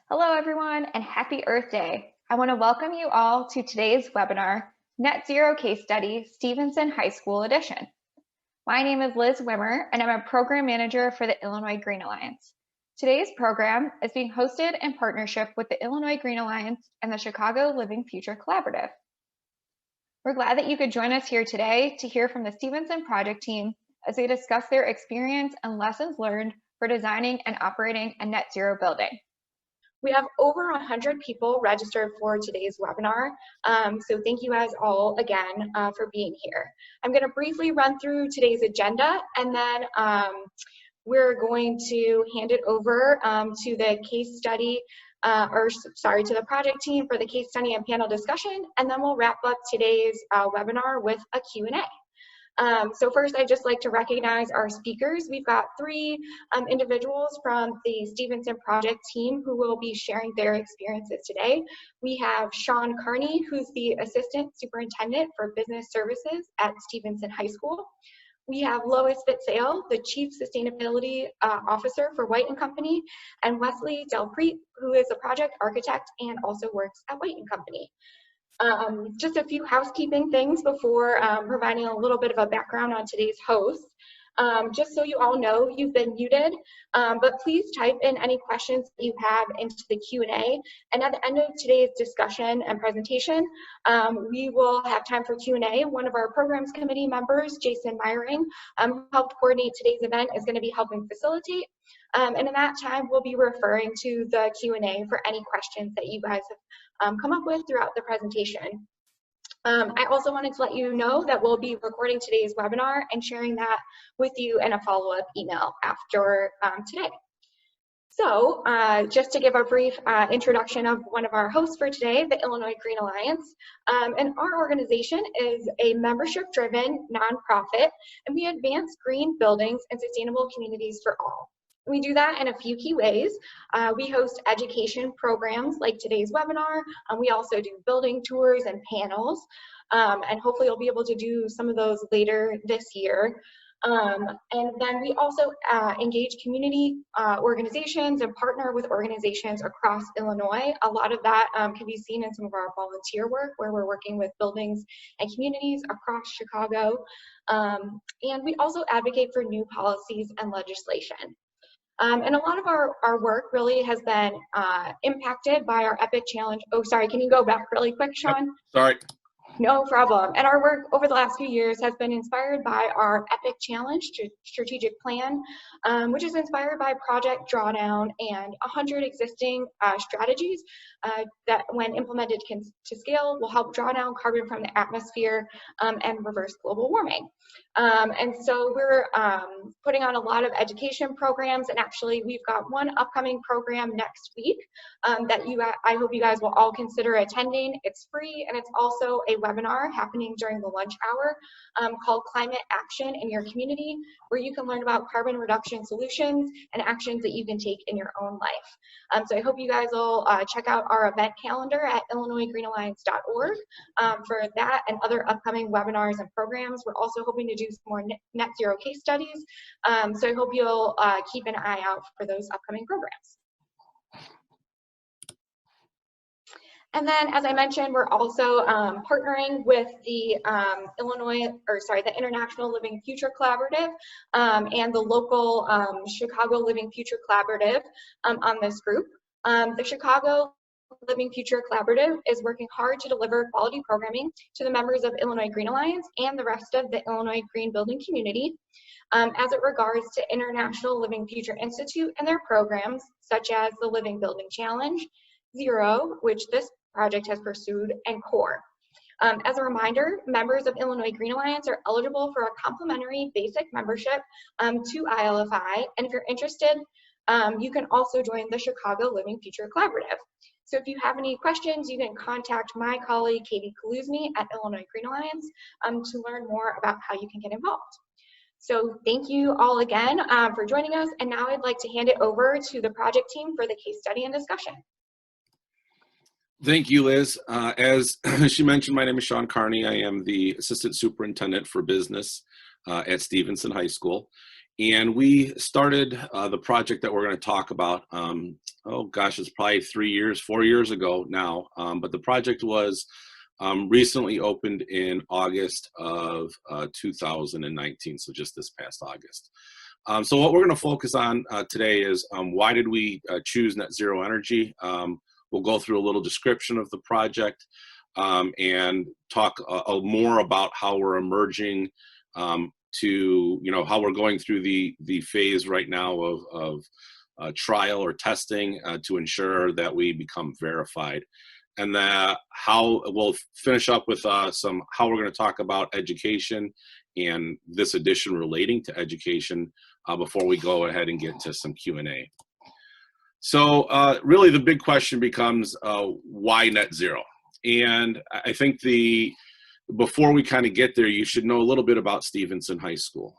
Hello, everyone, and happy Earth Day. I want to welcome you all to today's webinar, Net Zero Case Study, Stevenson High School Edition. My name is Liz Wimmer, and I'm a program manager for the Illinois Green Alliance. Today's program is being hosted in partnership with the Illinois Green Alliance and the Chicago Living Future Collaborative. We're glad that you could join us here today to hear from the Stevenson project team as they discuss their experience and lessons learned for designing and operating a net zero building. We have over 100 people registered for today's webinar, so thank you guys all again for being here. I'm going to briefly run through today's agenda, and then we're going to hand it over to the case study, to the project team for the case study and panel discussion, and then we'll wrap up today's webinar with a Q&A. So first, I'd just like to recognize our speakers. We've got three individuals from the Stevenson project team who will be sharing their experiences today. We have Sean Carney, who's the Assistant Superintendent for Business Services at Stevenson High School. We have Lois Vitt, the Chief Sustainability Officer for Wight & Company, and Wesley Prete, who is a project architect and also works at Wight & Company. Just a few housekeeping things before providing a little bit of a background on today's host. Just so you all know, you've been muted, but please type in any questions that you have into the Q&A. And at the end of today's discussion and presentation, we will have time for Q&A. One of our programs committee members, Jason Meyering, who helped coordinate today's event, is going to be helping facilitate. And in that time, we'll be referring to the Q&A for any questions that you guys have come up with throughout the presentation. I also wanted to let you know that we'll be recording today's webinar and sharing that with you in a follow-up email after today. So just to give a brief introduction of one of our hosts for today, the Illinois Green Alliance. And our organization is a membership-driven nonprofit, and we advance green buildings and sustainable communities for all. We do that in a few key ways. We host education programs like today's webinar. We also do building tours and panels, and hopefully you'll be able to do some of those later this year. And then we also engage community organizations and partner with organizations across Illinois. A lot of that can be seen in some of our volunteer work, where we're working with buildings and communities across Chicago. And we also advocate for new policies and legislation. And a lot of our work really has been impacted by our EPIC challenge. Oh, sorry, can you go back really quick, Sean? Sorry. No problem. And our work over the last few years has been inspired by our EPIC challenge strategic plan, which is inspired by Project Drawdown and 100 existing strategies that, when implemented to scale, will help draw down carbon from the atmosphere and reverse global warming. And so we're putting on a lot of education programs, and actually we've got one upcoming program next week that I hope you guys will all consider attending. It's free, and it's also a webinar happening during the lunch hour called Climate Action in Your Community, where you can learn about carbon reduction solutions and actions that you can take in your own life. So I hope you guys will check out our event calendar at illinoisgreenalliance.org for that and other upcoming webinars and programs. We're also hoping to do some more net zero case studies. So I hope you'll keep an eye out for those upcoming programs. And then, as I mentioned, we're also partnering with the the International Living Future Collaborative and the local Chicago Living Future Collaborative on this group. The Chicago Living Future Collaborative is working hard to deliver quality programming to the members of Illinois Green Alliance and the rest of the Illinois Green Building community as it regards to International Living Future Institute and their programs, such as the Living Building Challenge, Zero, which this project has pursued, and CORE. As a reminder, members of Illinois Green Alliance are eligible for a complimentary basic membership to ILFI, and if you're interested, you can also join the Chicago Living Future Collaborative. So if you have any questions, you can contact my colleague, Katie Kaluzny at Illinois Green Alliance to learn more about how you can get involved. So thank you all again for joining us, and now I'd like to hand it over to the project team for the case study and discussion. Thank you, Liz. As she mentioned, my name is Sean Carney. I am the Assistant Superintendent for Business at Stevenson High School. And we started the project that we're going to talk about. Oh gosh, it's probably 4 years ago now. But the project was recently opened in August of 2019, so just this past August. So what we're going to focus on today is why did we choose net zero energy? We'll go through a little description of the project and talk more about how we're emerging to, how we're going through the phase right now of trial or testing to ensure that we become verified. And that how we'll finish up with how we're going to talk about education and this edition relating to education before we go ahead and get to some Q&A. So really the big question becomes why net zero? And I think before we kind of get there, you should know a little bit about Stevenson High School.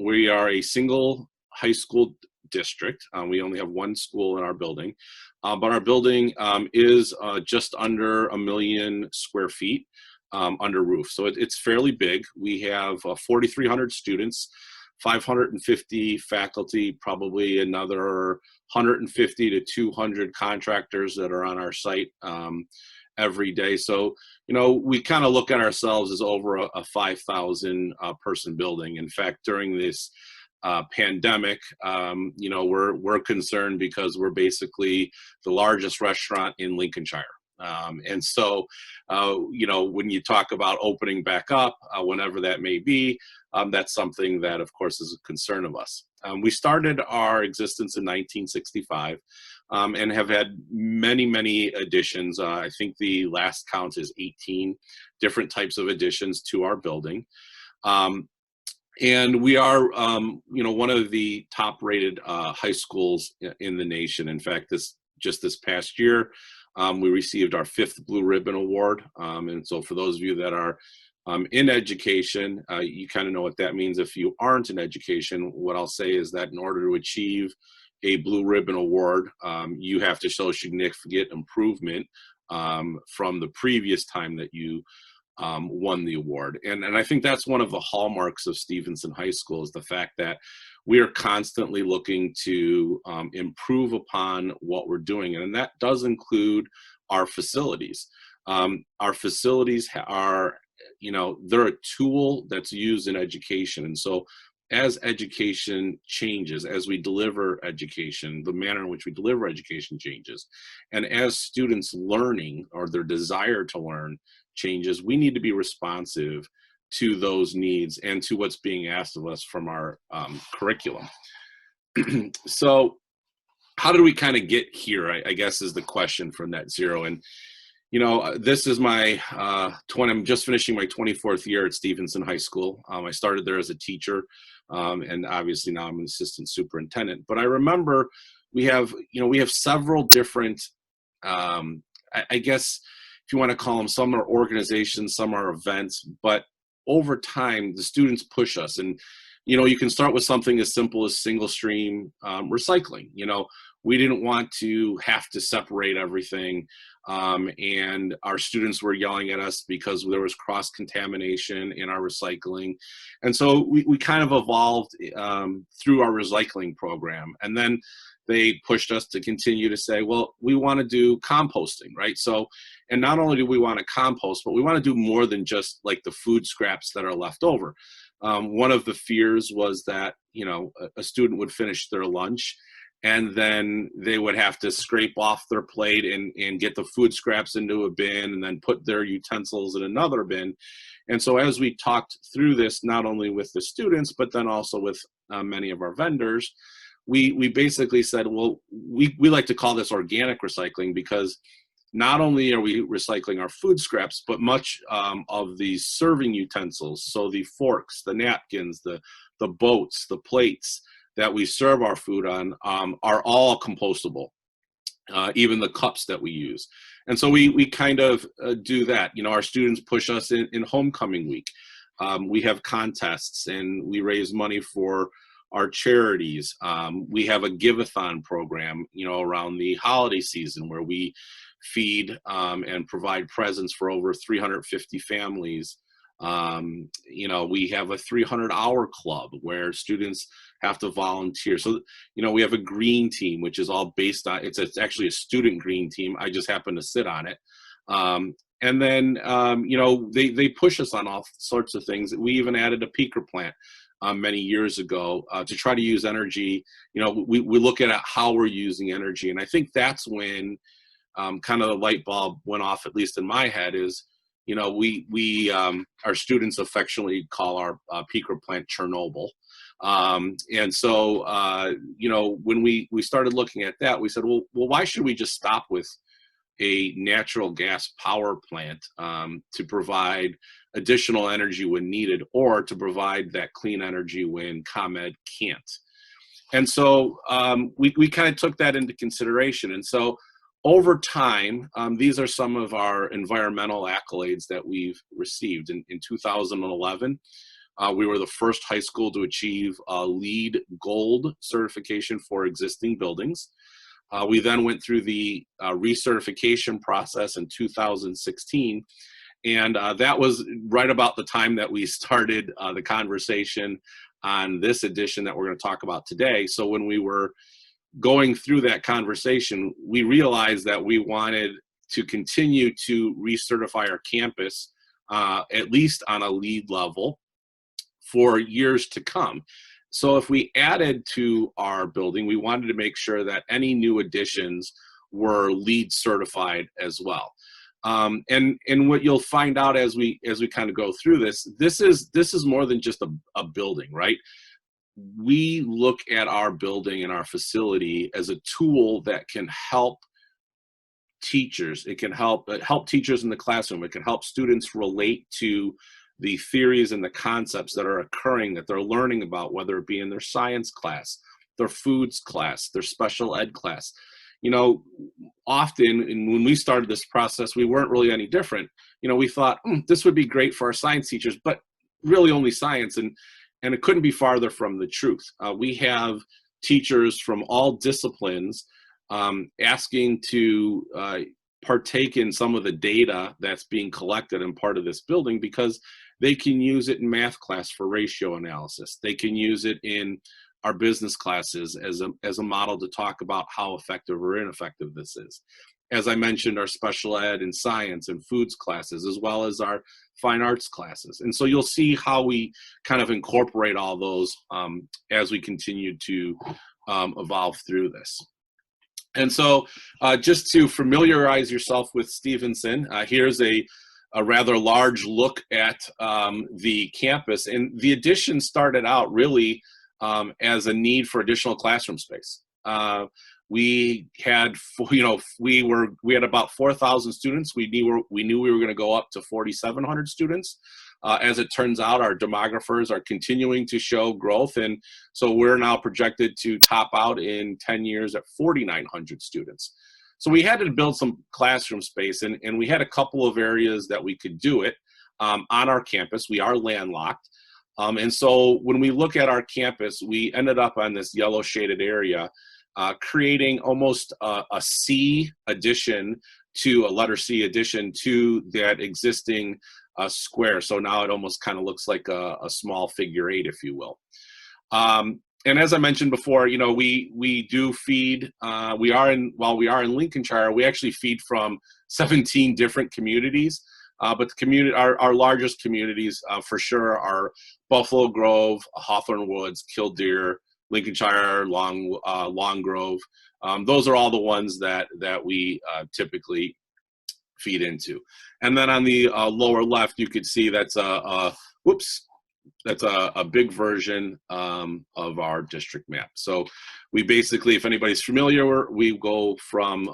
We are a single high school district. We only have one school in our building, but our building is just under 1 million square feet under roof. So it's fairly big. We have 4,300 students, 550 faculty, probably another 150 to 200 contractors that are on our site every day. So, we kind of look at ourselves as over a 5,000 person building. In fact, during this pandemic, we're concerned because we're basically the largest restaurant in Lincolnshire. And so, when you talk about opening back up, whenever that may be, that's something that, of course, is a concern of us. We started our existence in 1965 and have had many, many additions. I think the last count is 18 different types of additions to our building. And we are, one of the top-rated high schools in the nation. In fact, this past year, we received our 5th Blue Ribbon Award. And so for those of you that are in education, you kind of know what that means. If you aren't in education, what I'll say is that in order to achieve a Blue Ribbon Award, you have to show significant improvement from the previous time that you won the award. And I think that's one of the hallmarks of Stevenson High School is the fact that we are constantly looking to improve upon what we're doing. And that does include our facilities. Our facilities are, they're a tool that's used in education. And so as education changes, as we deliver education, the manner in which we deliver education changes. And as students' learning or their desire to learn changes, we need to be responsive to those needs and to what's being asked of us from our curriculum. So how did we kind of get here, I guess, is the question for net zero. And this is I'm just finishing my 24th year at Stevenson High School. I started there as a teacher, and obviously now I'm an assistant superintendent. But I remember we have several different, I guess, if you want to call them, some are organizations, some are events, but over time, the students push us. And, you can start with something as simple as single stream recycling. We didn't want to have to separate everything. And our students were yelling at us because there was cross-contamination in our recycling. And so we kind of evolved through our recycling program. And then they pushed us to continue to say, well, we want to do composting, right? So, and not only do we want to compost, but we want to do more than just like the food scraps that are left over. One of the fears was that, a student would finish their lunch and then they would have to scrape off their plate and get the food scraps into a bin and then put their utensils in another bin. And so as we talked through this, not only with the students, but then also with many of our vendors, we basically said, well, we like to call this organic recycling because not only are we recycling our food scraps, but much of the serving utensils, so the forks, the napkins, the boats, the plates that we serve our food on are all compostable, even the cups that we use. And so we kind of do that. Our students push us in homecoming week. We have contests and we raise money for our charities. We have a give-a-thon program, around the holiday season where we feed and provide presents for over 350 families. We have a 300-hour club where students have to volunteer. So, we have a green team, which is all based on, it's actually a student green team. I just happen to sit on it. And then, they push us on all sorts of things. We even added a peaker plant many years ago to try to use energy. We look at how we're using energy. And I think that's when kind of the light bulb went off, at least in my head, is, our students affectionately call our peaker plant Chernobyl. And so, when we started looking at that, we said, well, why should we just stop with a natural gas power plant to provide additional energy when needed, or to provide that clean energy when ComEd can't? And so we kind of took that into consideration. And so over time, these are some of our environmental accolades that we've received. In 2011, we were the first high school to achieve a LEED Gold certification for existing buildings. We then went through the recertification process in 2016, and that was right about the time that we started the conversation on this edition that we're going to talk about today. So when we were going through that conversation, we realized that we wanted to continue to recertify our campus, at least on a LEED level, for years to come. So if we added to our building, we wanted to make sure that any new additions were LEED certified as well. And what you'll find out as we kind of go through this is more than just a building, right? We look at our building and our facility as a tool that can help teachers. It can help teachers in the classroom. It can help students relate to the theories and the concepts that are occurring, that they're learning about, whether it be in their science class, their foods class, their special ed class. Often, and when we started this process, we weren't really any different. We thought, this would be great for our science teachers, but really only science, and it couldn't be farther from the truth. We have teachers from all disciplines asking to partake in some of the data that's being collected in part of this building, because they can use it in math class for ratio analysis. They can use it in our business classes as a model to talk about how effective or ineffective this is. As I mentioned, our special ed and science and foods classes, as well as our fine arts classes. And so you'll see how we kind of incorporate all those as we continue to evolve through this. And so just to familiarize yourself with Stevenson, here's a rather large look at the campus. And the addition started out really as a need for additional classroom space. We had, we had about 4,000 students. We knew we were going to go up to 4,700 students. As it turns out, our demographers are continuing to show growth, and so we're now projected to top out in 10 years at 4,900 students. So we had to build some classroom space, and we had a couple of areas that we could do it on our campus. We are landlocked. And so when we look at our campus, we ended up on this yellow shaded area, creating almost a C addition to a letter C addition to that existing square. So now it almost kind of looks like a small figure 8, if you will. And as I mentioned before, we do feed, while we are in Lincolnshire, we actually feed from 17 different communities. But our largest communities for sure are Buffalo Grove, Hawthorne Woods, Killdeer, Lincolnshire, Long Grove. Those are all the ones that we typically feed into. And then on the lower left, you could see that's a big version of our district map. So we basically, if anybody's familiar, we go from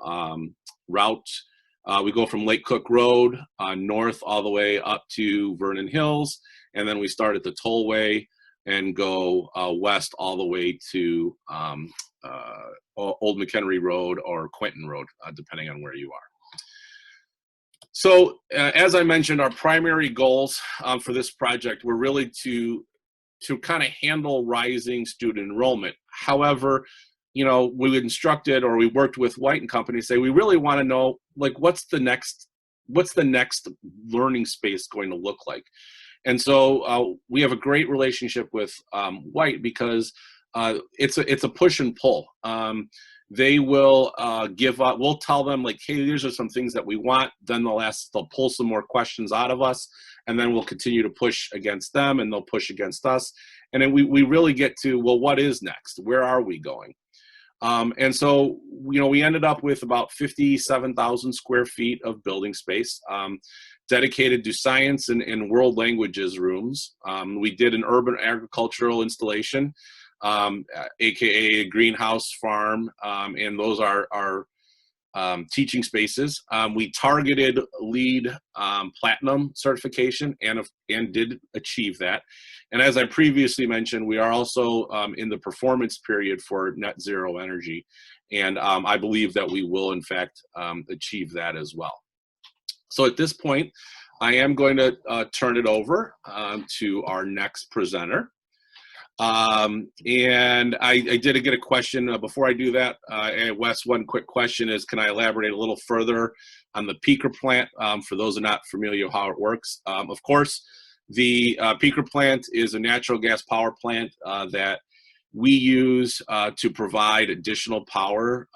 we go from Lake Cook Road north all the way up to Vernon Hills, and then we start at the tollway and go west all the way to Old McHenry Road or Quentin Road, depending on where you are. So as I mentioned, our primary goals for this project were really to kind of handle rising student enrollment. However, we instructed, or we worked with Wight and Company, say we really want to know, like, what's the next learning space going to look like? And so we have a great relationship with Wight, because it's a push and pull. They will give up. We'll tell them like, hey, these are some things that we want. Then they'll pull some more questions out of us, and then we'll continue to push against them, and they'll push against us. And then we really get to, well, what is next? Where are we going? And so, we ended up with about 57,000 square feet of building space, dedicated to science and world languages rooms. We did an urban agricultural installation, AKA a greenhouse farm, and those are our teaching spaces. We targeted LEED Platinum certification and did achieve that. And as I previously mentioned, we are also in the performance period for net zero energy. And I believe that we will, in fact, achieve that as well. So at this point, I am going to turn it over to our next presenter. And I did get a question before I do that. And Wes, one quick question is, can I elaborate a little further on the peaker plant for those who are not familiar with how it works? Of course, the peaker plant is a natural gas power plant that we use to provide additional power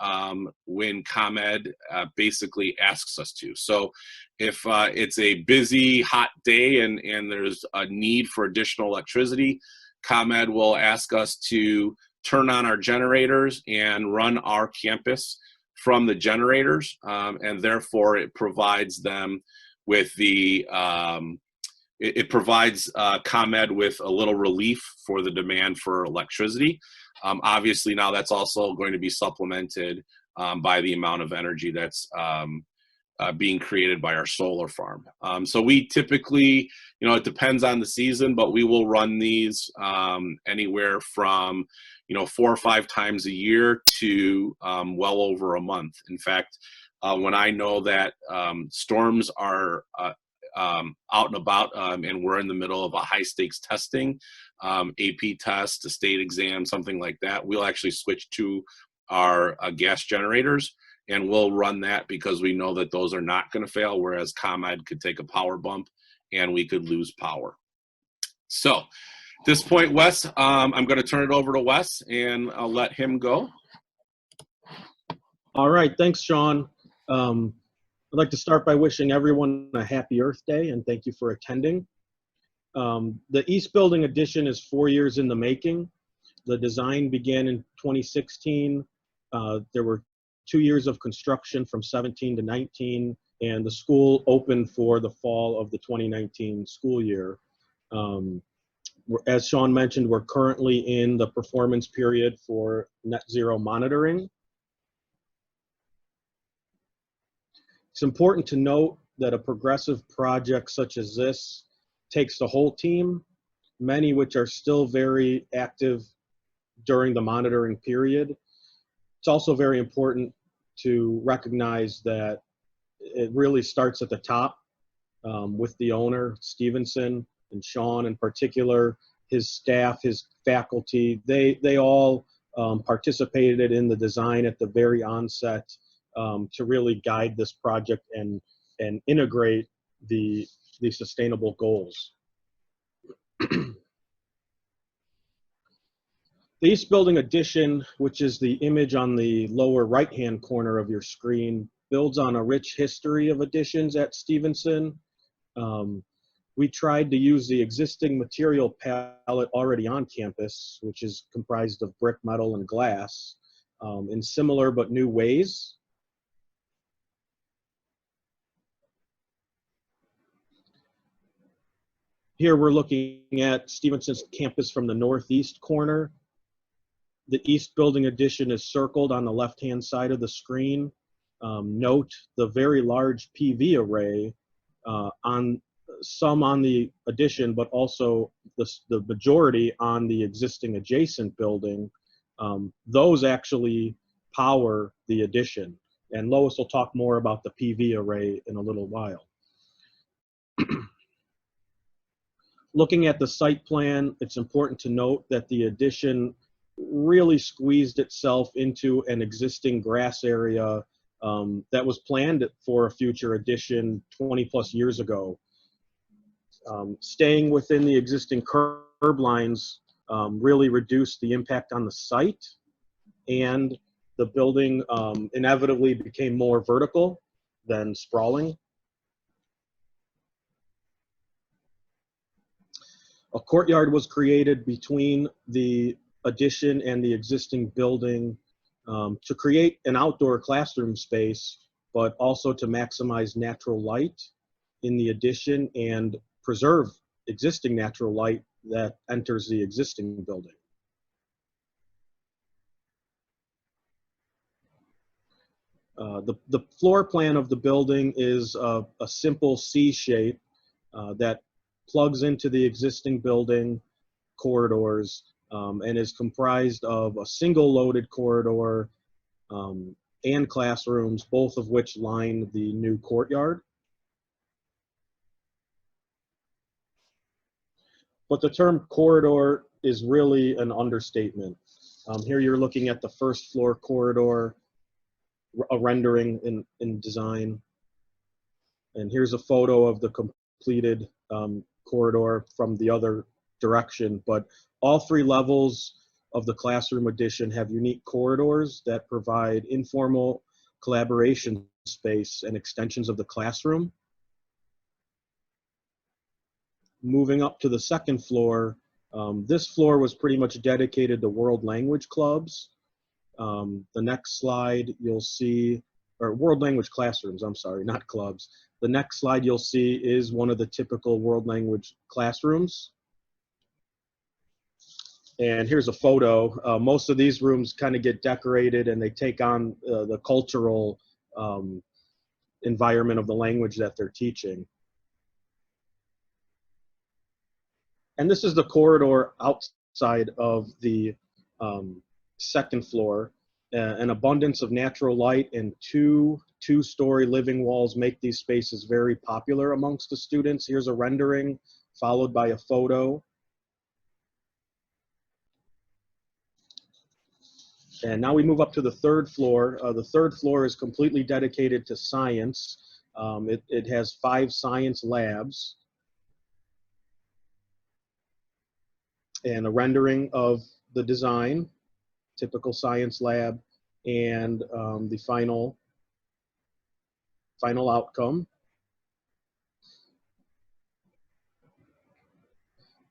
when ComEd basically asks us to. So if it's a busy, hot day and there's a need for additional electricity, ComEd will ask us to turn on our generators and run our campus from the generators, and therefore it provides them with the it provides ComEd with a little relief for the demand for electricity. Obviously, now that's also going to be supplemented by the amount of energy that's being created by our solar farm. So we typically, it depends on the season, but we will run these anywhere from, 4 or 5 times a year to well over a month. In fact, when I know that storms are out and about and we're in the middle of a high stakes testing, AP test, a state exam, something like that, we'll actually switch to our gas generators. And we'll run that because we know that those are not going to fail, whereas ComEd could take a power bump and we could lose power. So at this point, Wes, I'm going to turn it over to Wes and I'll let him go. All right. Thanks, Sean. I'd like to start by wishing everyone a happy Earth Day and thank you for attending. The East Building addition is 4 years in the making. The design began in 2016. There were 2 years of construction from 17 to 19, and the school opened for the fall of the 2019 school year. As Sean mentioned, we're currently in the performance period for net zero monitoring. It's important to note that a progressive project such as this takes the whole team, many which are still very active during the monitoring period. It's also very important to recognize that it really starts at the top with the owner, Stevenson, and Sean in particular, his staff, his faculty. They all participated in the design at the very onset to really guide this project and integrate the sustainable goals. The East Building addition, which is the image on the lower right-hand corner of your screen, builds on a rich history of additions at Stevenson. We tried to use the existing material palette already on campus, which is comprised of brick, metal, and glass, in similar but new ways. Here we're looking at Stevenson's campus from the northeast corner. The East Building addition is circled on the left-hand side of the screen. Note the very large PV array, some on the addition, but also the majority on the existing adjacent building. Those actually power the addition. And Lois will talk more about the PV array in a little while. Looking at the site plan, it's important to note that the addition really squeezed itself into an existing grass area that was planned for a future addition 20 plus years ago. Staying within the existing curb lines really reduced the impact on the site, and the building inevitably became more vertical than sprawling. A courtyard was created between the addition and the existing building to create an outdoor classroom space, but also to maximize natural light in the addition and preserve existing natural light that enters the existing building. The floor plan of the building is a simple C shape that plugs into the existing building corridors and is comprised of a single loaded corridor and classrooms, both of which line the new courtyard. But the term corridor is really an understatement. Here you're looking at the first floor corridor, a rendering in design. And here's a photo of the completed corridor from the other direction. But all three levels of the classroom addition have unique corridors that provide informal collaboration space and extensions of the classroom. Moving up to the second floor, this floor was pretty much dedicated to world language clubs. The next slide you'll see, or world language classrooms, I'm sorry, not clubs. The next slide you'll see is one of the typical world language classrooms. And here's a photo. Most of these rooms kind of get decorated and they take on the cultural environment of the language that they're teaching. And this is the corridor outside of the second floor. An abundance of natural light and two-story living walls make these spaces very popular amongst the students. Here's a rendering followed by a photo. And now we move up to the third floor. The third floor is completely dedicated to science. It has 5 science labs. And a rendering of the design, typical science lab, and the final outcome.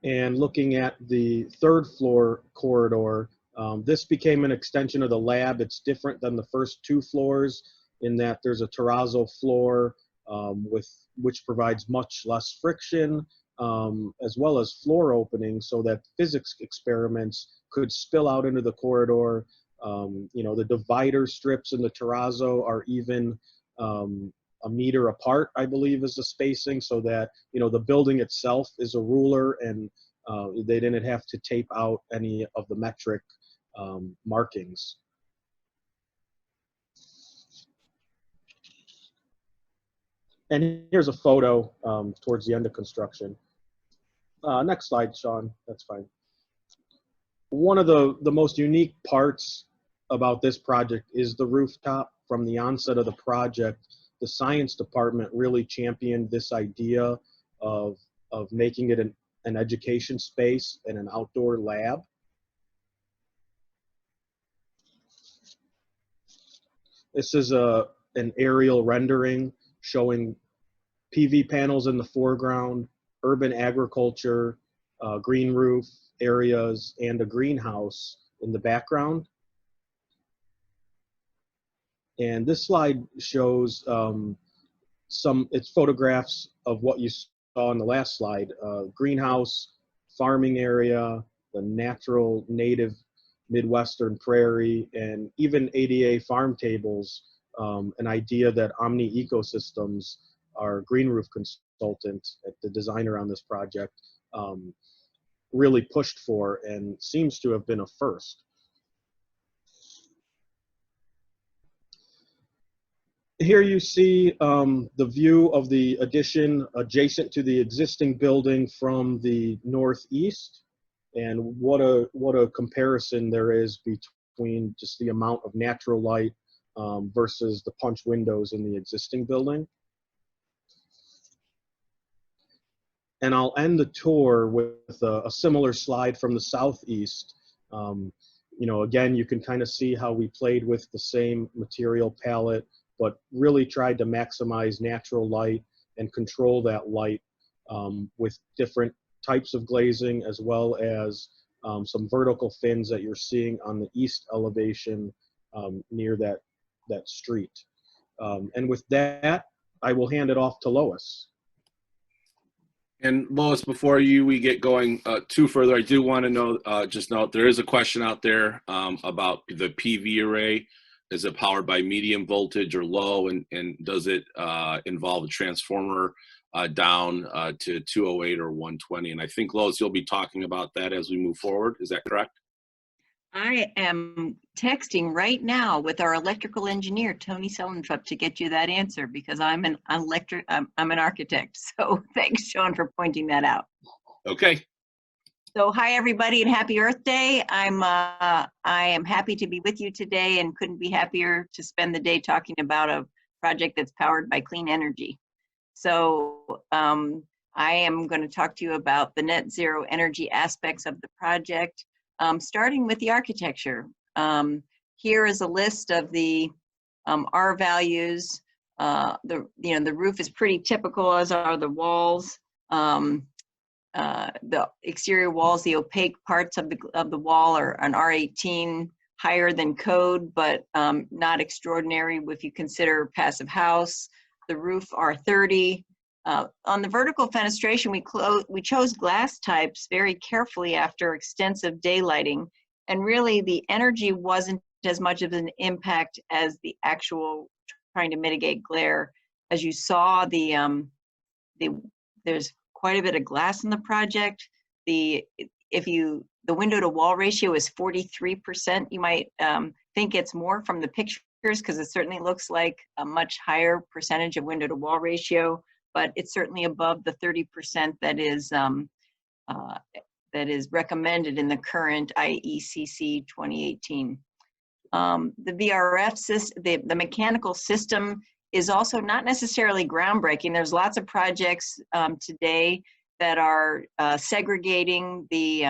And looking at the third floor corridor, this became an extension of the lab. It's different than the first 2 floors in that there's a terrazzo floor which provides much less friction, as well as floor openings so that physics experiments could spill out into the corridor. You know, the divider strips in the terrazzo are even a meter apart, I believe, is the spacing, so that, you know, the building itself is a ruler and they didn't have to tape out any of the metric markings. And here's a photo towards the end of construction. Next slide, Sean, that's fine. One of the most unique parts about this project is the rooftop. From the onset of the project, the science department really championed this idea of making it an education space and an outdoor lab. This is an aerial rendering showing PV panels in the foreground, urban agriculture, green roof areas, and a greenhouse in the background. And this slide shows it's photographs of what you saw in the last slide: greenhouse, farming area, the natural native Midwestern prairie, and even ADA farm tables. An idea that Omni Ecosystems, our green roof consultant, the designer on this project, really pushed for and seems to have been a first. Here you see the view of the addition adjacent to the existing building from the northeast, and what a comparison there is between just the amount of natural light versus the punch windows in the existing building. And I'll end the tour with a similar slide from the southeast. You know, again, you can kind of see how we played with the same material palette, but really tried to maximize natural light and control that light with different types of glazing, as well as some vertical fins that you're seeing on the east elevation near that street. And with that, I will hand it off to Lois. And Lois, before we get going too further, I do want to know, just note, there is a question out there about the PV array. Is it powered by medium voltage or low, and does it involve a transformer down to 208 or 120? And I think, Lois, you'll be talking about that as we move forward. Is that correct? I am texting right now with our electrical engineer, Tony Selentrup, to get you that answer, because I'm an architect. So thanks, Sean, for pointing that out. Okay. So hi, everybody, and happy Earth Day. I am happy to be with you today and couldn't be happier to spend the day talking about a project that's powered by clean energy. So I am going to talk to you about the net zero energy aspects of the project. Starting with the architecture. Here is a list of the R values. The roof is pretty typical, as are the walls. The exterior walls, the opaque parts of the wall are an R18, higher than code, but not extraordinary if you consider passive house. The roof R30. On the vertical fenestration, we chose glass types very carefully after extensive daylighting, and really the energy wasn't as much of an impact as the actual trying to mitigate glare. As you saw, there's quite a bit of glass in the project. The window to wall ratio is 43%. You might think it's more from the pictures, because it certainly looks like a much higher percentage of window to wall ratio, but it's certainly above the 30% that is recommended in the current IECC 2018. The VRF system, the mechanical system, is also not necessarily groundbreaking. There's lots of projects today that are segregating the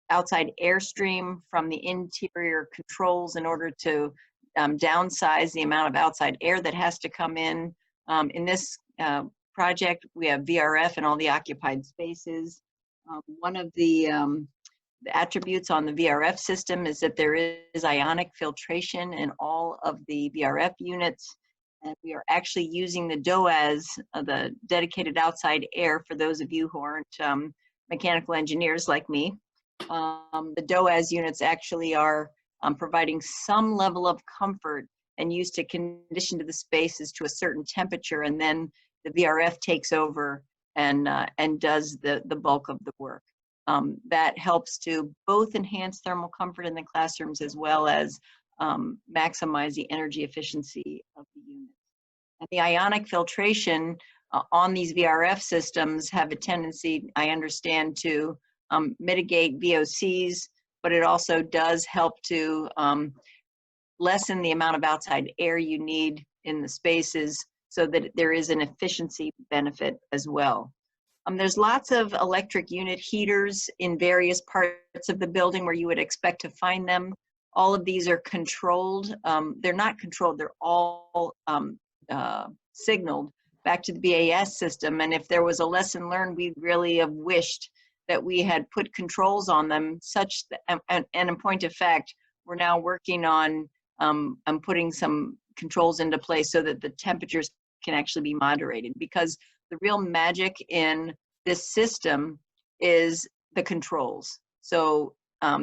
outside airstream from the interior controls in order to downsize the amount of outside air that has to come in. In this project, we have VRF in all the occupied spaces. One of the attributes on the VRF system is that there is ionic filtration in all of the VRF units, and we are actually using the DOAS, the dedicated outside air, for those of you who aren't mechanical engineers like me. The DOAS units actually are providing some level of comfort and used to condition to the spaces to a certain temperature, and then the VRF takes over and does the bulk of the work. That helps to both enhance thermal comfort in the classrooms as well as maximize the energy efficiency of the units. And the ionic filtration on these VRF systems have a tendency, I understand, to mitigate VOCs, but it also does help to lessen the amount of outside air you need in the spaces, so that there is an efficiency benefit as well. There's lots of electric unit heaters in various parts of the building where you would expect to find them. All of these are controlled. They're not controlled, they're all signaled back to the BAS system. And if there was a lesson learned, we really have wished that we had put controls on them such that, and in point of fact, we're now working on putting some controls into place so that the temperatures can actually be moderated, because the real magic in this system is the controls. So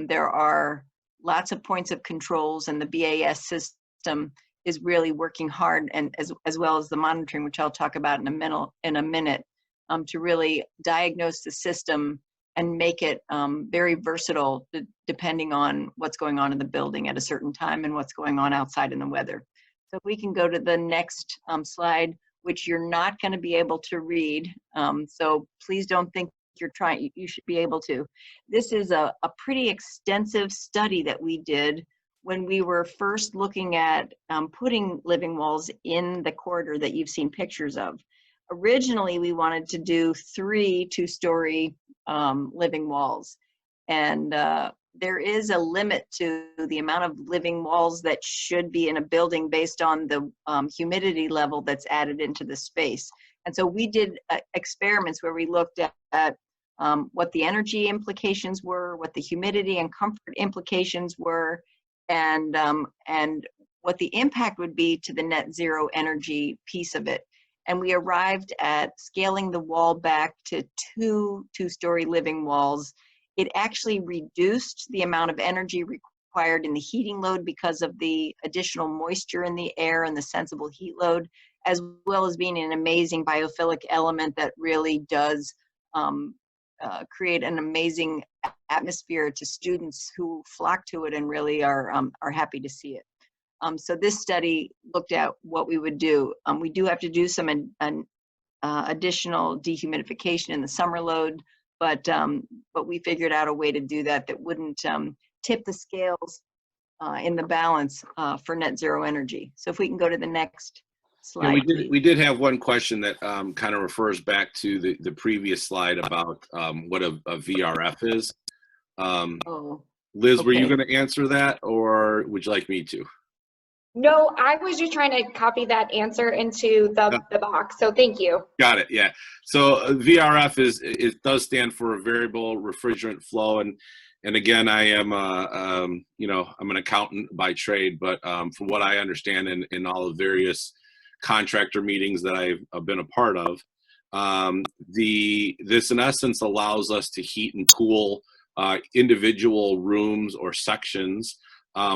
there are lots of points of controls, and the BAS system is really working hard, and as well as the monitoring, which I'll talk about in a minute, to really diagnose the system and make it very versatile depending on what's going on in the building at a certain time and what's going on outside in the weather. So if we can go to the next slide, which you're not going to be able to read. So please don't think you're trying, you should be able to. This is a pretty extensive study that we did when we were first looking at putting living walls in the corridor that you've seen pictures of. Originally, we wanted to do 3 2-story living walls. And there is a limit to the amount of living walls that should be in a building based on the humidity level that's added into the space. And so we did experiments where we looked at what the energy implications were, what the humidity and comfort implications were, and what the impact would be to the net zero energy piece of it. And we arrived at scaling the wall back to 2 2-story living walls. It actually reduced the amount of energy required in the heating load because of the additional moisture in the air and the sensible heat load, as well as being an amazing biophilic element that really does create an amazing atmosphere to students who flock to it and really are happy to see it. So this study looked at what we would do. We do have to do some additional dehumidification in the summer load, but we figured out a way to do that that wouldn't tip the scales in the balance for net zero energy. So if we can go to the next slide. Yeah, we did have one question that kind of refers back to the previous slide about what a VRF is. Liz, okay. were you going to answer that, or would you like me to? No, I was just trying to copy that answer into the box, so thank you. Got it, yeah. So VRF it does stand for variable refrigerant flow, and again, I am I'm an accountant by trade, but from what I understand in all the various contractor meetings that I've been a part of, this in essence allows us to heat and cool individual rooms or sections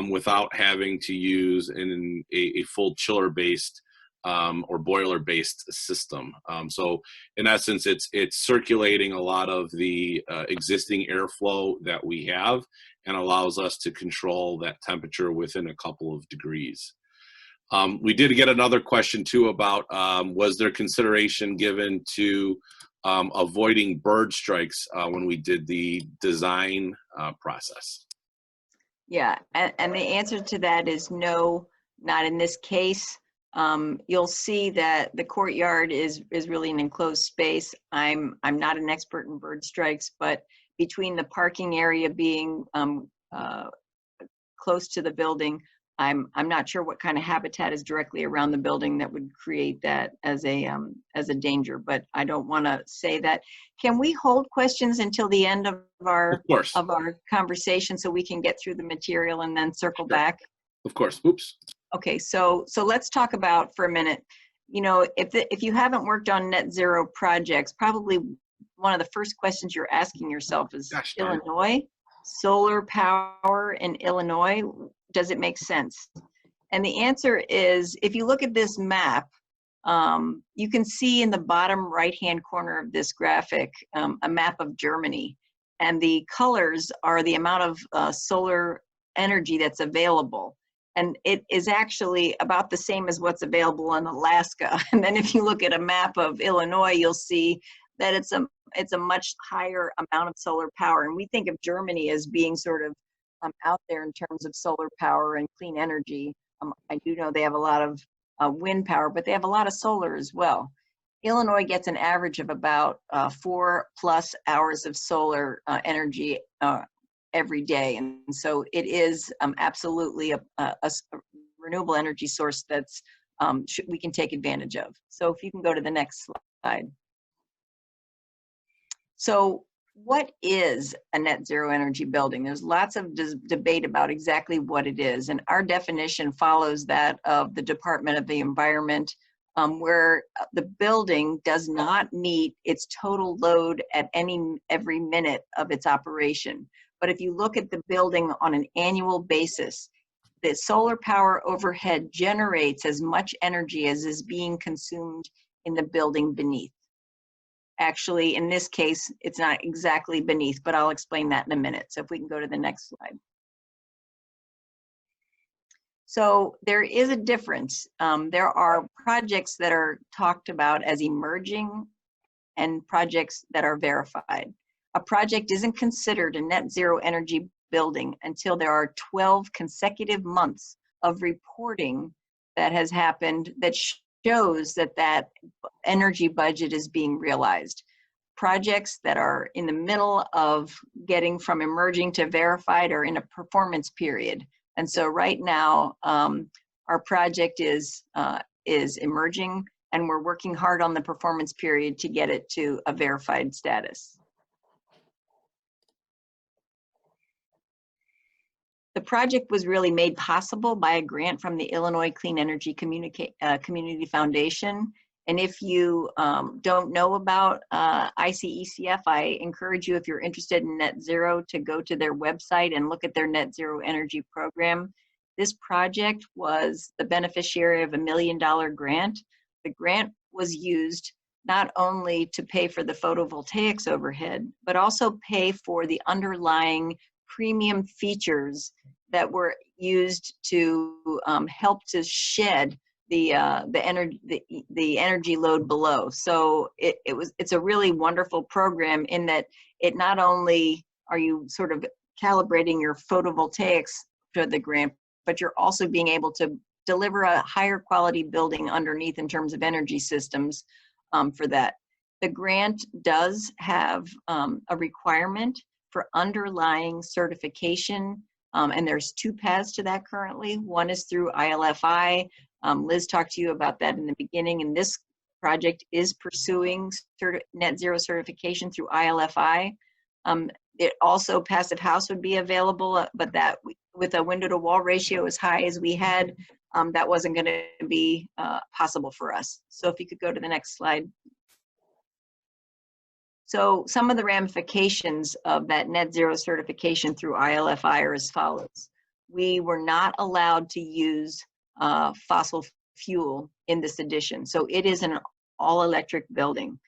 without having to use a full chiller-based or boiler-based system. So in essence, it's circulating a lot of the existing airflow that we have and allows us to control that temperature within a couple of degrees. We did get another question too about was there consideration given to avoiding bird strikes when we did the design process? Yeah, and the answer to that is no, not in this case. You'll see that the courtyard is really an enclosed space. I'm not an expert in bird strikes, but between the parking area being close to the building, I'm not sure what kind of habitat is directly around the building that would create that as a danger, but I don't want to say that. Can we hold questions until the end of our conversation so we can get through the material and then circle back? Of course. Oops. Okay, so let's talk about for a minute. You know, if you haven't worked on net zero projects, probably one of the first questions you're asking yourself is, Illinois, solar power in Illinois, does it make sense? And the answer is, if you look at this map, you can see in the bottom right-hand corner of this graphic a map of Germany. And the colors are the amount of solar energy that's available. And it is actually about the same as what's available in Alaska. And then if you look at a map of Illinois, you'll see that it's a much higher amount of solar power. And we think of Germany as being sort of out there in terms of solar power and clean energy. I do know they have a lot of wind power, but they have a lot of solar as well. Illinois gets an average of about 4+ hours of solar energy every day. And so it is absolutely a renewable energy source that's we can take advantage of. So if you can go to the next slide. So what is a net zero energy building? There's lots of debate about exactly what it is. And our definition follows that of the Department of the Environment, where the building does not meet its total load at every minute of its operation. But if you look at the building on an annual basis, the solar power overhead generates as much energy as is being consumed in the building beneath. Actually, in this case, it's not exactly beneath, but I'll explain that in a minute. So if we can go to the next slide. So there is a difference. There are projects that are talked about as emerging and projects that are verified. A project isn't considered a net zero energy building until there are 12 consecutive months of reporting that has happened that shows that that energy budget is being realized. Projects that are in the middle of getting from emerging to verified are in a performance period. And so right now, our project is emerging, and we're working hard on the performance period to get it to a verified status. The project was really made possible by a grant from the Illinois Clean Energy Community Foundation. And if you don't know about ICECF, I encourage you, if you're interested in net zero, to go to their website and look at their net zero energy program. This project was the beneficiary of $1 million grant. The grant was used not only to pay for the photovoltaics overhead, but also pay for the underlying premium features that were used to help to shed the energy load below. So it's a really wonderful program in that it not only are you sort of calibrating your photovoltaics for the grant, but you're also being able to deliver a higher quality building underneath in terms of energy systems for that. The grant does have a requirement for underlying certification, and there's 2 paths to that currently. One is through ILFI. Liz talked to you about that in the beginning, and this project is pursuing net zero certification through ILFI. It also, passive house would be available, but that with a window to wall ratio as high as we had, that wasn't going to be possible for us. So if you could go to the next slide. So some of the ramifications of that net zero certification through ILFI are as follows. We were not allowed to use fossil fuel in this edition. So it is an all electric building.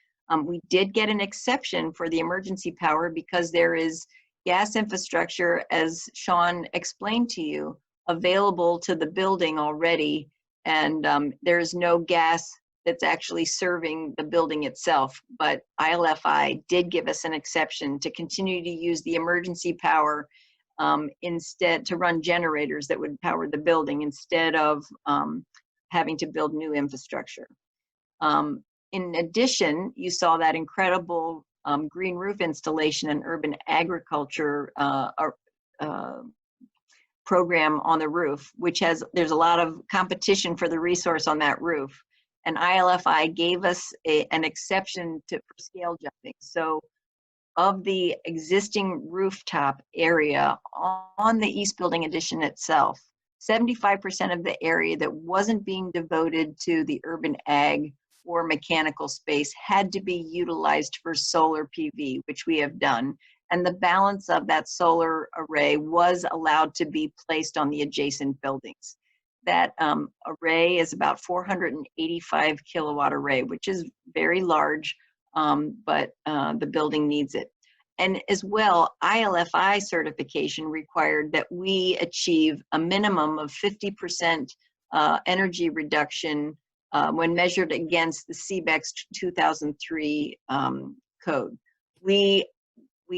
We did get an exception for the emergency power because there is gas infrastructure, as Sean explained to you, available to the building already. And there is no gas that's actually serving the building itself. But ILFI did give us an exception to continue to use the emergency power instead, to run generators that would power the building instead of having to build new infrastructure. In addition, you saw that incredible green roof installation and urban agriculture program on the roof, which there's a lot of competition for the resource on that roof. And ILFI gave us an exception for scale jumping. So of the existing rooftop area on the East Building addition itself, 75% of the area that wasn't being devoted to the urban ag or mechanical space had to be utilized for solar PV, which we have done. And the balance of that solar array was allowed to be placed on the adjacent buildings. That array is about 485 kilowatt array, which is very large, but the building needs it. And as well, ILFI certification required that we achieve a minimum of 50% energy reduction when measured against the CBEX 2003 code. We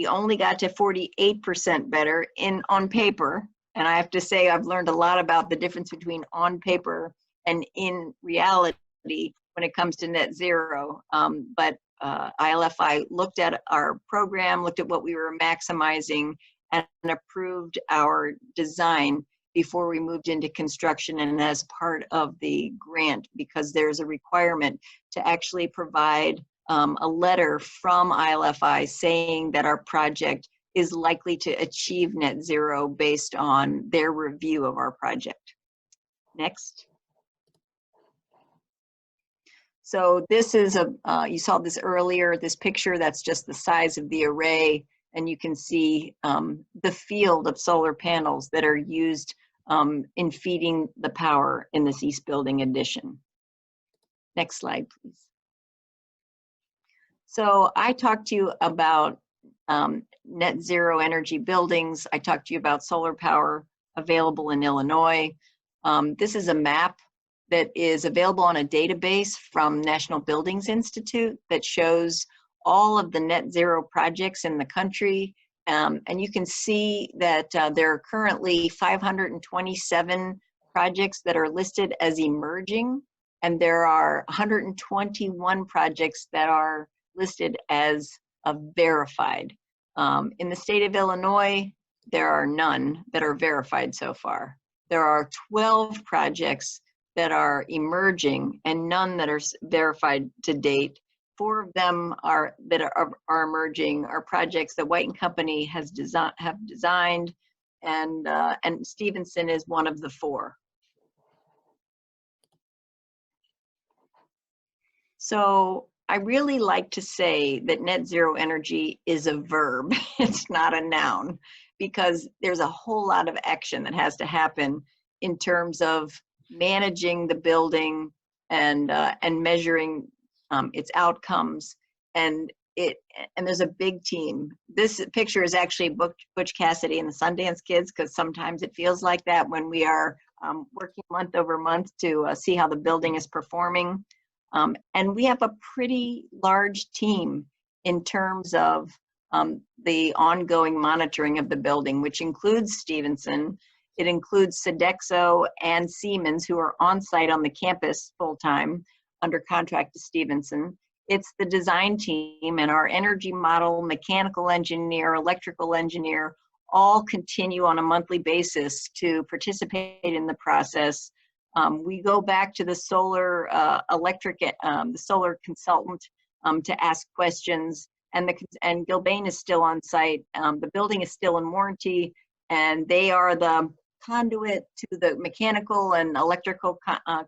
only got to 48% better on paper. And I have to say, I've learned a lot about the difference between on paper and in reality when it comes to net zero. But ILFI looked at our program, looked at what we were maximizing, and approved our design before we moved into construction and as part of the grant, because there's a requirement to actually provide a letter from ILFI saying that our project is likely to achieve net zero based on their review of our project. Next. So this is you saw this earlier, this picture, that's just the size of the array, and you can see the field of solar panels that are used in feeding the power in this East Building addition. Next slide, please. So I talked to you about net zero energy buildings. I talked to you about solar power available in Illinois. This is a map that is available on a database from National Buildings Institute that shows all of the net zero projects in the country. And you can see that there are currently 527 projects that are listed as emerging, and there are 121 projects that are listed as verified. In the state of Illinois, there are none that are verified so far. There are 12 projects that are emerging and none that are verified to date. 4 of them are emerging are projects that Wight & Company have designed, and Stevenson is one of the 4. So I really like to say that net zero energy is a verb. It's not a noun, because there's a whole lot of action that has to happen in terms of managing the building and measuring its outcomes, and there's a big team. This picture is actually Butch Cassidy and the Sundance Kids, because sometimes it feels like that when we are working month over month to see how the building is performing. And we have a pretty large team in terms of the ongoing monitoring of the building, which includes Stevenson. It includes Sodexo and Siemens, who are on site on the campus full-time under contract to Stevenson. It's the design team and our energy model, mechanical engineer, electrical engineer, all continue on a monthly basis to participate in the process. We go back to the solar the solar consultant to ask questions, and Gilbane is still on site. The building is still in warranty, and they are the conduit to the mechanical and electrical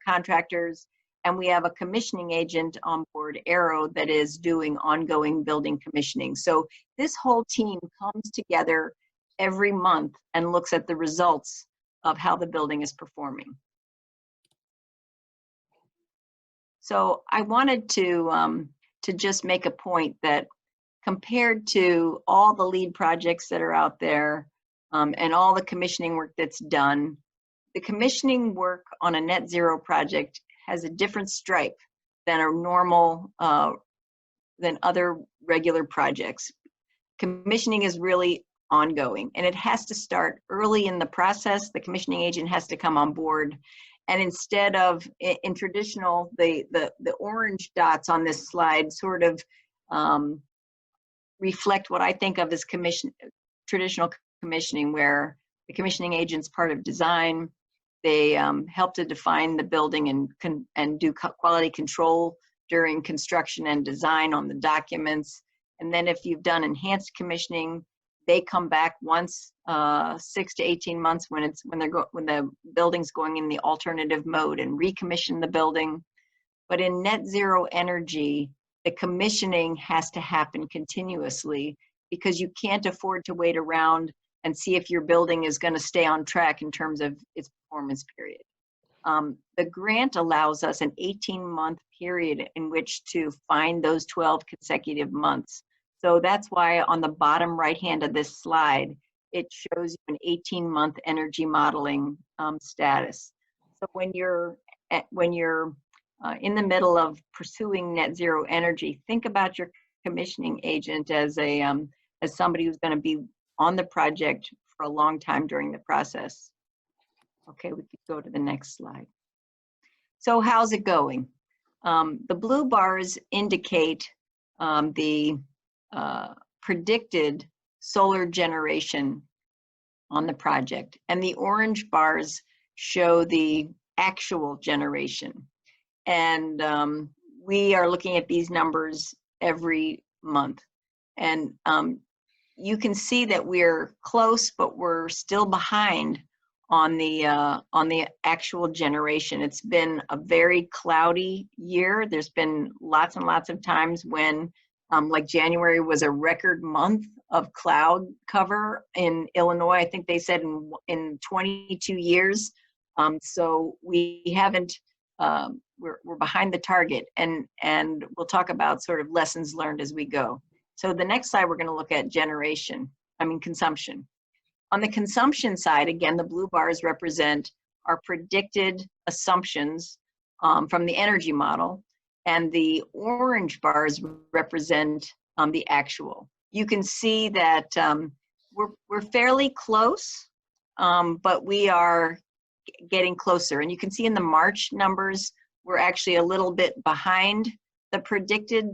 contractors. And we have a commissioning agent on board, Arrow, that is doing ongoing building commissioning. So this whole team comes together every month and looks at the results of how the building is performing. So I wanted to just make a point that compared to all the lead projects that are out there and all the commissioning work that's done, the commissioning work on a net zero project has a different stripe than a normal, than other regular projects. Commissioning is really ongoing, and it has to start early in the process. The commissioning agent has to come on board. And instead of in traditional, the orange dots on this slide sort of reflect what I think of as traditional commissioning, where the commissioning agent's part of design. They help to define the building and do quality control during construction and design on the documents. And then if you've done enhanced commissioning, they come back once 6 to 18 months when the building's going in the alternative mode and recommission the building. But in net zero energy, the commissioning has to happen continuously, because you can't afford to wait around and see if your building is going to stay on track in terms of its performance period. The grant allows us an 18-month period in which to find those 12 consecutive months. So that's why on the bottom right hand of this slide, it shows you an 18-month energy modeling status. So when you're in the middle of pursuing net zero energy, think about your commissioning agent as somebody who's going to be on the project for a long time during the process. Okay, we could go to the next slide. So how's it going? The blue bars indicate the predicted solar generation on the project, and the orange bars show the actual generation. And we are looking at these numbers every month, and you can see that we're close, but we're still behind on the actual generation. It's been a very cloudy year. There's been lots and lots of times when like January was a record month of cloud cover in Illinois. I think they said in 22 years. So we haven't, we're behind the target, and we'll talk about sort of lessons learned as we go. So the next slide, we're going to look at consumption. On the consumption side, again, the blue bars represent our predicted assumptions from the energy model, and the orange bars represent the actual. You can see that we're fairly close, but we are getting closer. And you can see in the March numbers, we're actually a little bit behind the predicted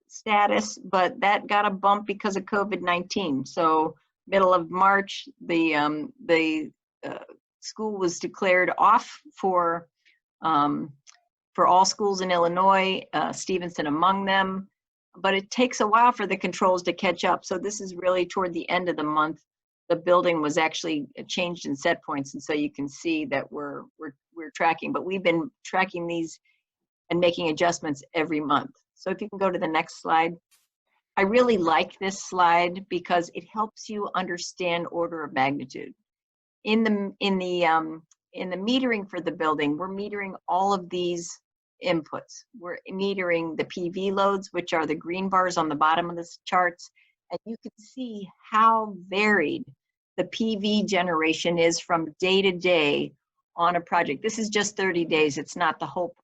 status, but that got a bump because of COVID-19. So middle of March, the school was declared off for all schools in Illinois, Stevenson among them. But it takes a while for the controls to catch up. So this is really toward the end of the month. The building was actually changed in set points, and so you can see that we're tracking. But we've been tracking these and making adjustments every month. So if you can go to the next slide. I really like this slide because it helps you understand order of magnitude. In the metering for the building, we're metering all of these inputs. We're metering the PV loads, which are the green bars on the bottom of the charts, and you can see how varied the PV generation is from day to day on a project. This is just 30 days, it's not the whole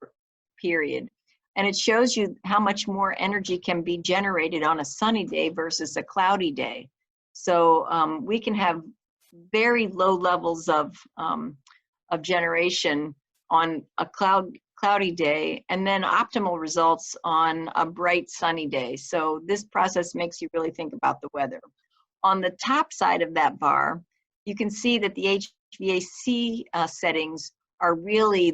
period. And it shows you how much more energy can be generated on a sunny day versus a cloudy day. So we can have very low levels of generation on a cloudy day, and then optimal results on a bright sunny day. So this process makes you really think about the weather. On the top side of that bar, you can see that the HVAC settings are really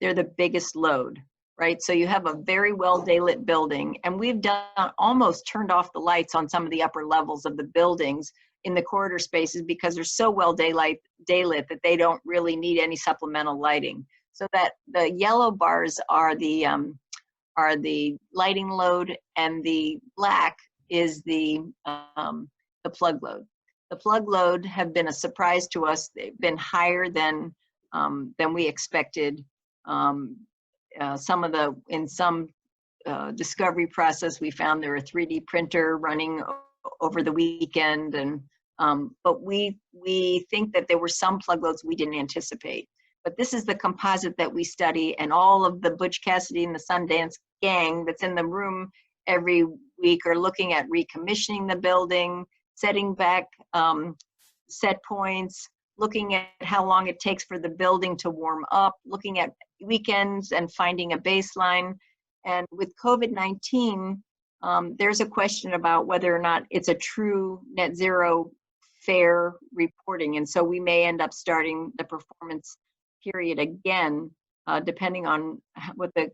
they're the biggest load, right? So you have a very well daylit building, and we've almost turned off the lights on some of the upper levels of the buildings in the corridor spaces because they're so well daylit that they don't really need any supplemental lighting. So that the yellow bars are the lighting load, and the black is the plug load. The plug load have been a surprise to us. They've been higher than we expected. In some discovery process, we found there a 3D printer running over the weekend, and but we think that there were some plug loads we didn't anticipate. But this is the composite that we study, and all of the Butch Cassidy and the Sundance gang that's in the room every week are looking at recommissioning the building, setting back set points, looking at how long it takes for the building to warm up, looking at weekends and finding a baseline. And with COVID-19, there's a question about whether or not it's a true net zero fair reporting. And so we may end up starting the performance period again, depending on what the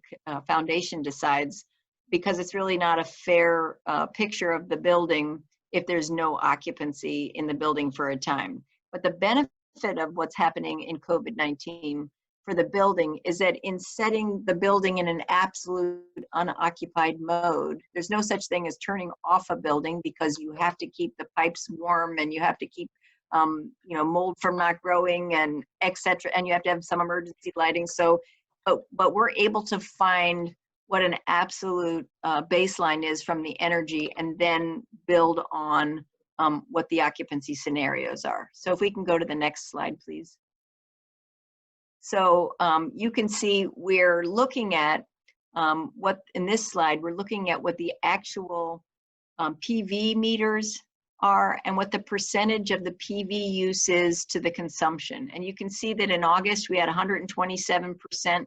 foundation decides, because it's really not a fair picture of the building if there's no occupancy in the building for a time. But the benefit of what's happening in COVID-19 for the building is that in setting the building in an absolute unoccupied mode, there's no such thing as turning off a building, because you have to keep the pipes warm and you have to keep mold from not growing and etc. And you have to have some emergency lighting. So, but we're able to find what an absolute baseline is from the energy, and then build on what the occupancy scenarios are. So if we can go to the next slide, please. So you can see we're looking at what in this slide, we're looking at what the actual PV meters are and what the percentage of the PV use is to the consumption. And you can see that in August, we had 127%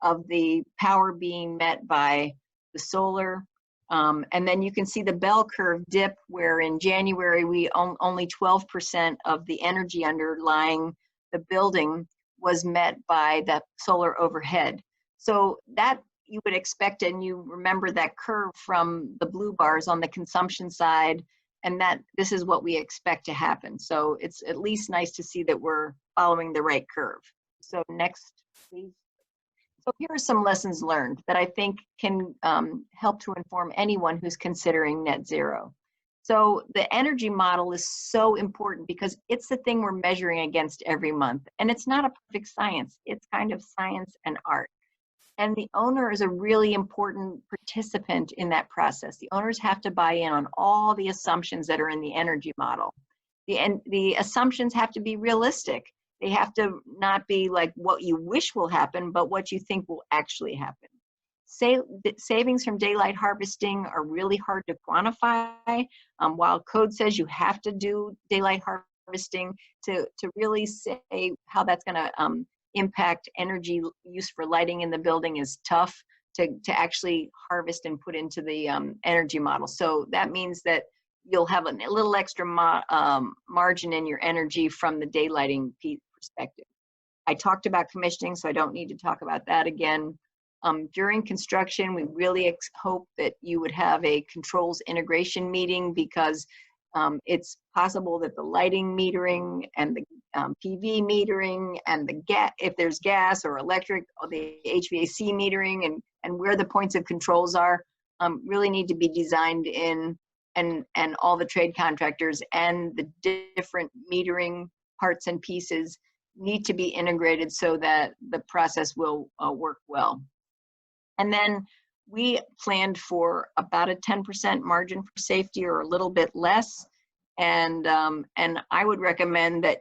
of the power being met by the solar. And then you can see the bell curve dip, where in January, we only 12% of the energy underlying the building was met by the solar overhead. So that you would expect, and you remember that curve from the blue bars on the consumption side, and that this is what we expect to happen. So it's at least nice to see that we're following the right curve. So next, please. So here are some lessons learned that I think can help to inform anyone who's considering net zero. So the energy model is so important because it's the thing we're measuring against every month. And it's not a perfect science. It's kind of science and art. And the owner is a really important participant in that process. The owners have to buy in on all the assumptions that are in the energy model. The assumptions have to be realistic. They have to not be like what you wish will happen, but what you think will actually happen. Savings from daylight harvesting are really hard to quantify. While code says you have to do daylight harvesting, to really say how that's going to impact energy use for lighting in the building is tough to actually harvest and put into the energy model. So that means that you'll have a little extra margin in your energy from the daylighting perspective. I talked about commissioning, so I don't need to talk about that again. During construction, we really hope that you would have a controls integration meeting, because it's possible that the lighting metering and the PV metering and the if there's gas or electric, or the HVAC metering and where the points of controls are, really need to be designed in, and all the trade contractors and the different metering parts and pieces need to be integrated so that the process will work well. And then we planned for about a 10% margin for safety, or a little bit less. And I would recommend that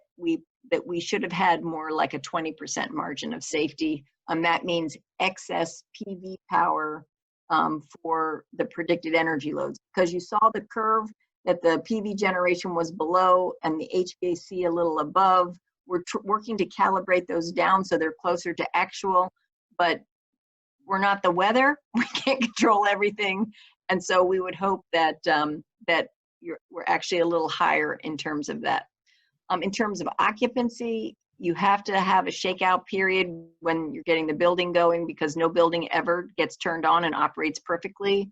we should have had more like a 20% margin of safety. That means excess PV power for the predicted energy loads, because you saw the curve that the PV generation was below and the HVAC a little above. We're working to calibrate those down so they're closer to actual, but we're not the weather. We can't control everything. And so we would hope that we're actually a little higher in terms of that. In terms of occupancy, you have to have a shakeout period when you're getting the building going, because no building ever gets turned on and operates perfectly.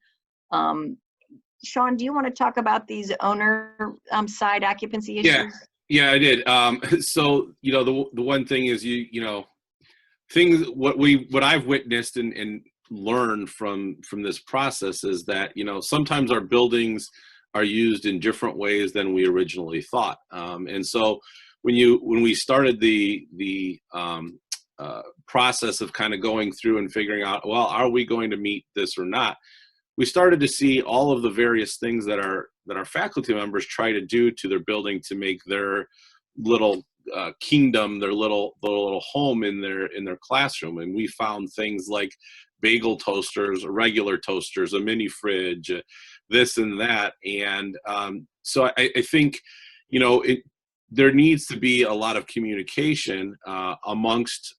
Sean, do you want to talk about these owner side occupancy issues? Yeah, I did. So, the one thing is what I've witnessed and learned from this process is that, sometimes our buildings are used in different ways than we originally thought. And so when we started the process of kind of going through and figuring out, well, are we going to meet this or not? We started to see all of the various things that our faculty members try to do to their building to make their little kingdom, their little home in their classroom. And we found things like bagel toasters, regular toasters, a mini fridge, this and that. And so I think, there needs to be a lot of communication amongst,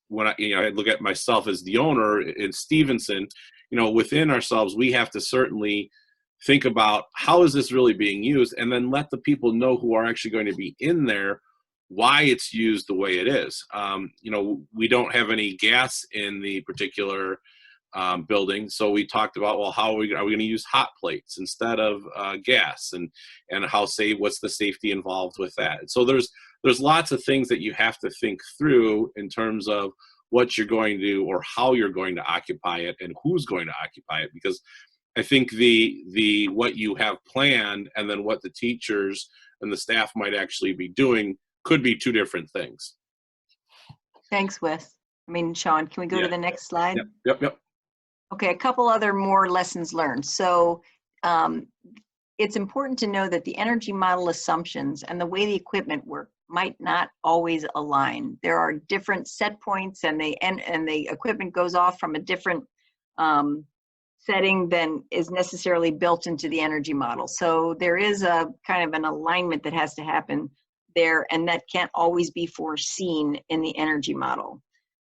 when I look at myself as the owner in Stevenson, within ourselves, we have to certainly think about how is this really being used, and then let the people know who are actually going to be in there why it's used the way it is. We don't have any gas in the particular building, so we talked about, well, how are we going to use hot plates instead of gas, and what's the safety involved with that? So there's lots of things that you have to think through in terms of what you're going to do or how you're going to occupy it and who's going to occupy it, because I think the what you have planned and then what the teachers and the staff might actually be doing could be two different things. Thanks, Sean, can we go to the next slide? Yep. Okay, a couple other more lessons learned. So it's important to know that the energy model assumptions and the way the equipment work might not always align. There are different set points, and the equipment goes off from a different setting than is necessarily built into the energy model. So there is a kind of an alignment that has to happen there, and that can't always be foreseen in the energy model.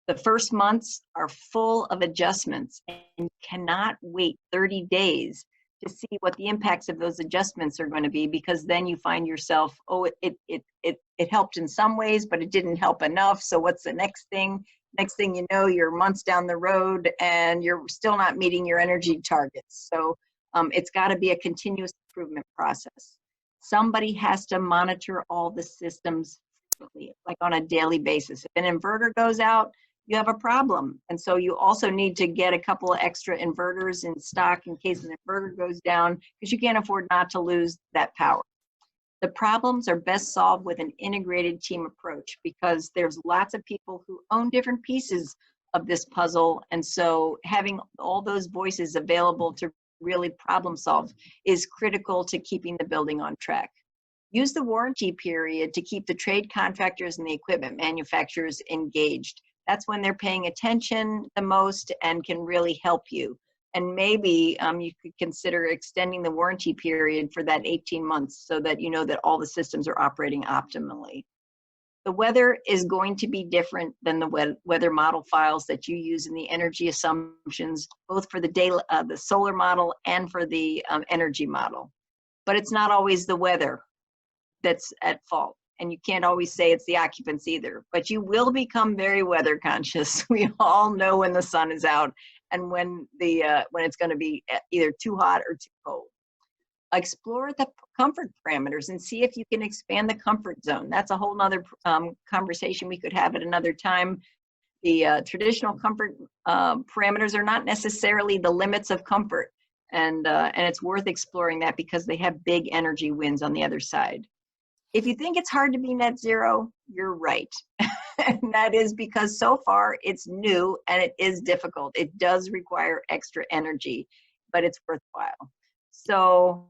The first months are full of adjustments, and you cannot wait 30 days to see what the impacts of those adjustments are going to be, because then you find yourself, oh, it helped in some ways, but it didn't help enough. So what's the next thing? Next thing you know, you're months down the road and you're still not meeting your energy targets. So it's got to be a continuous improvement process. Somebody has to monitor all the systems frequently, like on a daily basis. If an inverter goes out, you have a problem. And so you also need to get a couple of extra inverters in stock in case an inverter goes down, because you can't afford not to lose that power. The problems are best solved with an integrated team approach, because there's lots of people who own different pieces of this puzzle. And so having all those voices available to really problem solve is critical to keeping the building on track. Use the warranty period to keep the trade contractors and the equipment manufacturers engaged. That's when they're paying attention the most and can really help you. And maybe you could consider extending the warranty period for that 18 months so that you know that all the systems are operating optimally. The weather is going to be different than the weather model files that you use in the energy assumptions, both for the solar model and for the energy model. But it's not always the weather that's at fault. And you can't always say it's the occupants either, but you will become very weather conscious. We all know when the sun is out and when it's going to be either too hot or too cold. Explore the comfort parameters and see if you can expand the comfort zone. That's a whole nother conversation we could have at another time. The traditional comfort parameters are not necessarily the limits of comfort, and it's worth exploring that because they have big energy winds on the other side. If you think it's hard to be net zero, you're right. And that is because so far it's new and it is difficult. It does require extra energy, but it's worthwhile. So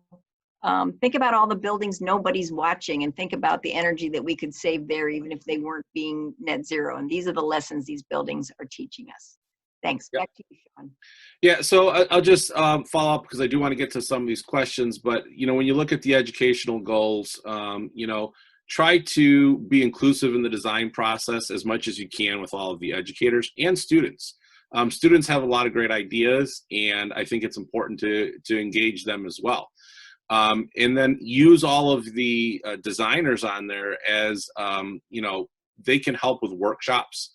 think about all the buildings nobody's watching and think about the energy that we could save there even if they weren't being net zero. And these are the lessons these buildings are teaching us. Thanks. Yep. Back to you, Sean. Yeah, so I'll just follow up because I do want to get to some of these questions. But, when you look at the educational goals, try to be inclusive in the design process as much as you can with all of the educators and students. Students have a lot of great ideas, and I think it's important to engage them as well. And then use all of the designers on there as, they can help with workshops.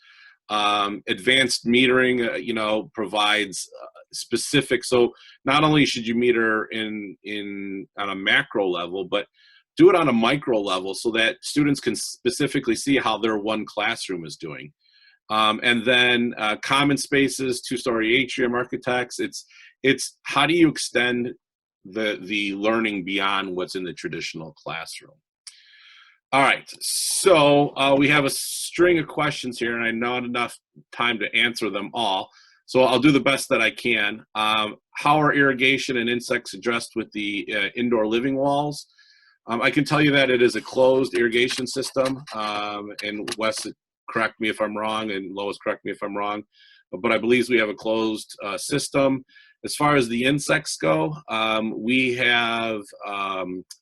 Advanced metering, provides specific. So not only should you meter on a macro level, but do it on a micro level so that students can specifically see how their one classroom is doing. And then common spaces, two-story atrium architects. It's how do you extend the learning beyond what's in the traditional classroom. All right, so we have a string of questions here, and I not enough time to answer them all. So I'll do the best that I can. How are irrigation and insects addressed with the indoor living walls? I can tell you that it is a closed irrigation system, and Wes, correct me if I'm wrong, and Lois, correct me if I'm wrong, but I believe we have a closed system. As far as the insects go, we have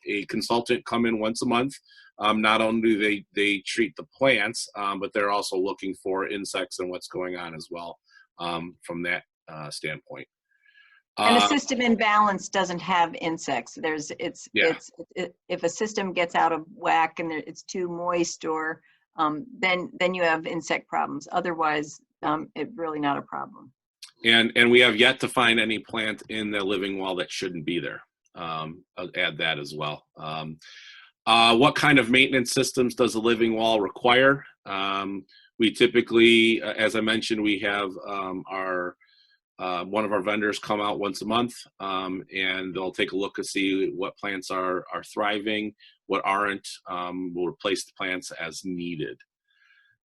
a consultant come in once a month. Not only do they treat the plants, but they're also looking for insects and what's going on as well from that standpoint. And a system in balance doesn't have insects. If a system gets out of whack and it's too moist, or then you have insect problems. Otherwise, it's really not a problem. And we have yet to find any plant in the living wall that shouldn't be there. I'll add that as well. What kind of maintenance systems does a living wall require? We typically, as I mentioned, we have one of our vendors come out once a month, and they'll take a look to see what plants are thriving, what aren't. We'll replace the plants as needed.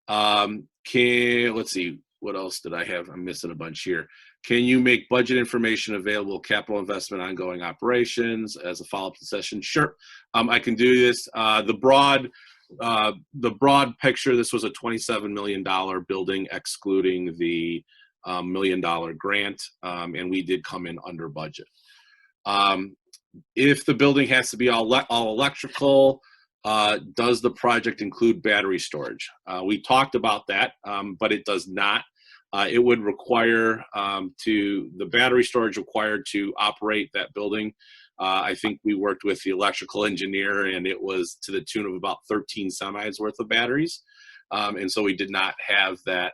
Let's see, what else did I have? I'm missing a bunch here. Can you make budget information available, capital investment, ongoing operations as a follow-up session? Sure, I can do this. The broad picture, this was a $27 million building, excluding the $1 million grant, and we did come in under budget. If the building has to be all electrical, does the project include battery storage? We talked about that, but it does not. It would require the battery storage required to operate that building. I think we worked with the electrical engineer, and it was to the tune of about 13 semis worth of batteries. And so we did not have that.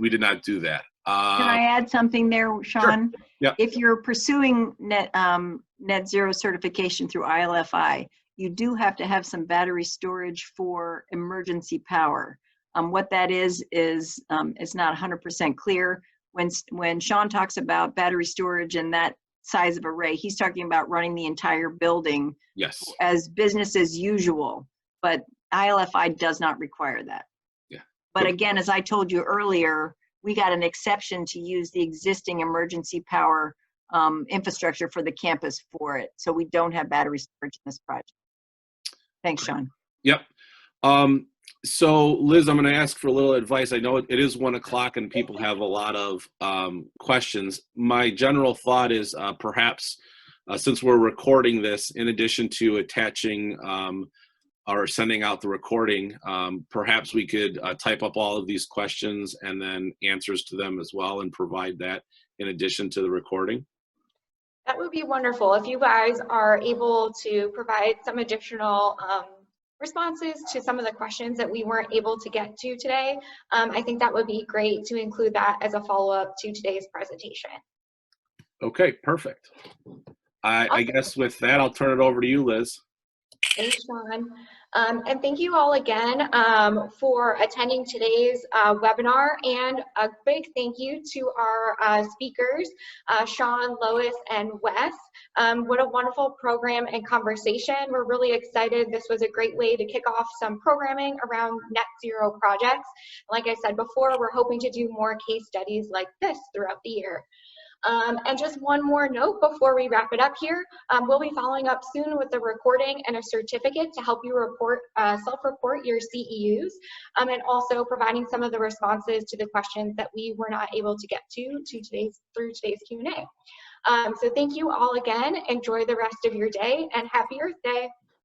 We did not do that. Can I add something there, Sean? Sure. Yeah. If you're pursuing net zero certification through ILFI, you do have to have some battery storage for emergency power. What that is it's not 100% clear. When Sean talks about battery storage and that size of array, he's talking about running the entire building as business as usual, but ILFI does not require that. Yeah. But again, as I told you earlier, we got an exception to use the existing emergency power infrastructure for the campus for it. So we don't have battery storage in this project. Thanks, Sean. Yep. So Liz, I'm going to ask for a little advice. I know it is 1 o'clock and people have a lot of questions. My general thought is perhaps since we're recording this, in addition to attaching are sending out the recording, perhaps we could type up all of these questions and then answers to them as well and provide that in addition to the recording. That would be wonderful if you guys are able to provide some additional responses to some of the questions that we weren't able to get to today. I think that would be great to include that as a follow-up to today's presentation. Okay, perfect. I guess with that, I'll turn it over to you, Liz. Thanks, Sean. And thank you all again for attending today's webinar, and a big thank you to our speakers, Sean, Lois, and Wes. What a wonderful program and conversation. We're really excited. This was a great way to kick off some programming around net zero projects. Like I said before, we're hoping to do more case studies like this throughout the year. And just one more note before we wrap it up here, we'll be following up soon with a recording and a certificate to help you report, self-report your CEUs, and also providing some of the responses to the questions that we were not able to get to through today's Q&A. So thank you all again. Enjoy the rest of your day, and happy Earth Day.